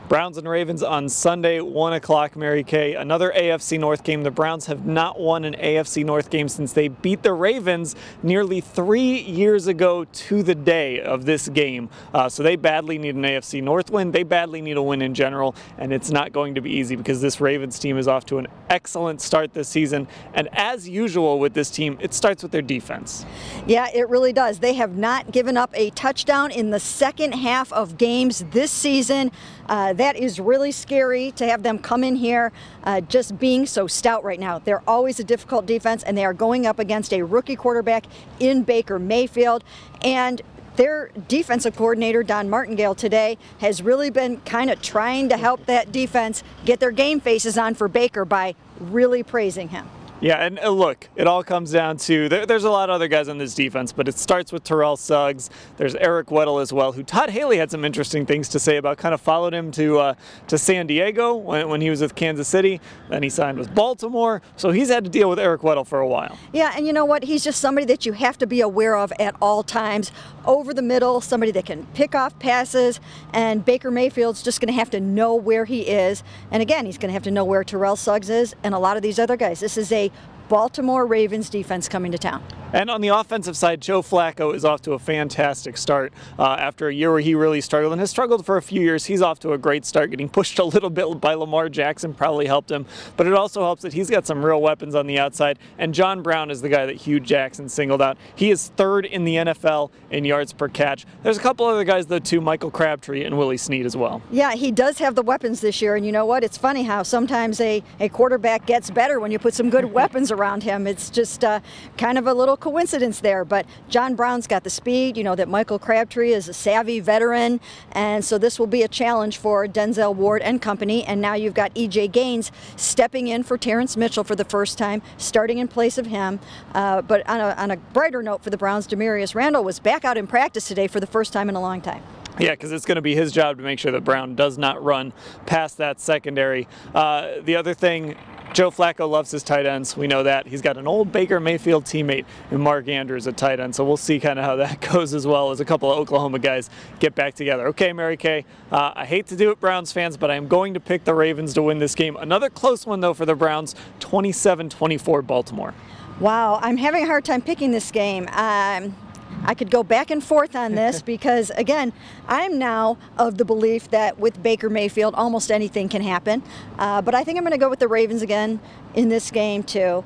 Browns and Ravens on Sunday, 1 o'clock, Mary Kay. Another AFC North game. The Browns have not won an AFC North game since they beat the Ravens nearly 3 years ago to the day of this game. So they badly need an AFC North win. They badly need a win in general, and it's not going to be easy because this Ravens team is off to an excellent start this season. And as usual with this team, it starts with their defense. Yeah, it really does. They have not given up a touchdown in the second half of games this season. That is really scary to have them come in here just being so stout right now. They're always a difficult defense, and they are going up against a rookie quarterback in Baker Mayfield. And their defensive coordinator, Don Martingale, today has really been kind of trying to help that defense get their game faces on for Baker by really praising him. Yeah, and look, it all comes down to, there's a lot of other guys on this defense, but it starts with Terrell Suggs. There's Eric Weddle as well, who Todd Haley had some interesting things to say about, kind of followed him to San Diego when he was with Kansas City. Then he signed with Baltimore, so he's had to deal with Eric Weddle for a while. Yeah, and you know what? He's just somebody that you have to be aware of at all times. Over the middle, somebody that can pick off passes, and Baker Mayfield's just going to have to know where he is. And again, he's going to have to know where Terrell Suggs is and a lot of these other guys. This is a Baltimore Ravens defense coming to town. And on the offensive side, Joe Flacco is off to a fantastic start after a year where he really struggled and has struggled for a few years. He's off to a great start, getting pushed a little bit by Lamar Jackson probably helped him, but it also helps that he's got some real weapons on the outside, and John Brown is the guy that Hugh Jackson singled out. He is third in the NFL in yards per catch. There's a couple other guys though too, Michael Crabtree and Willie Snead as well. Yeah, he does have the weapons this year, and you know what? It's funny how sometimes a quarterback gets better when you put some good weapons around him. It's just kind of a little coincidence there, but John Brown's got the speed. You know that Michael Crabtree is a savvy veteran, and so this will be a challenge for Denzel Ward and company. And now you've got E.J. Gaines stepping in for Terrence Mitchell for the first time, starting in place of him. But on a brighter note for the Browns, Demarius Randall was back out in practice today for the first time in a long time. Yeah, because it's going to be his job to make sure that Brown does not run past that secondary. The other thing, Joe Flacco loves his tight ends. We know that. He's got an old Baker Mayfield teammate in Mark Andrews at tight end, so we'll see kind of how that goes as well as a couple of Oklahoma guys get back together. Okay, Mary Kay, I hate to do it, Browns fans, but I'm going to pick the Ravens to win this game. Another close one, though, for the Browns, 27-24 Baltimore. Wow, I'm having a hard time picking this game. I could go back and forth on this because, again, I'm now of the belief that with Baker Mayfield, almost anything can happen. But I think I'm going to go with the Ravens again in this game, too.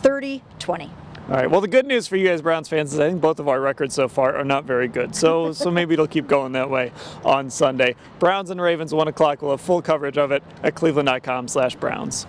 30-20. All right, well, the good news for you guys Browns fans is I think both of our records so far are not very good. So maybe it'll keep going that way on Sunday. Browns and Ravens, 1 o'clock. We'll have full coverage of it at cleveland.com/Browns.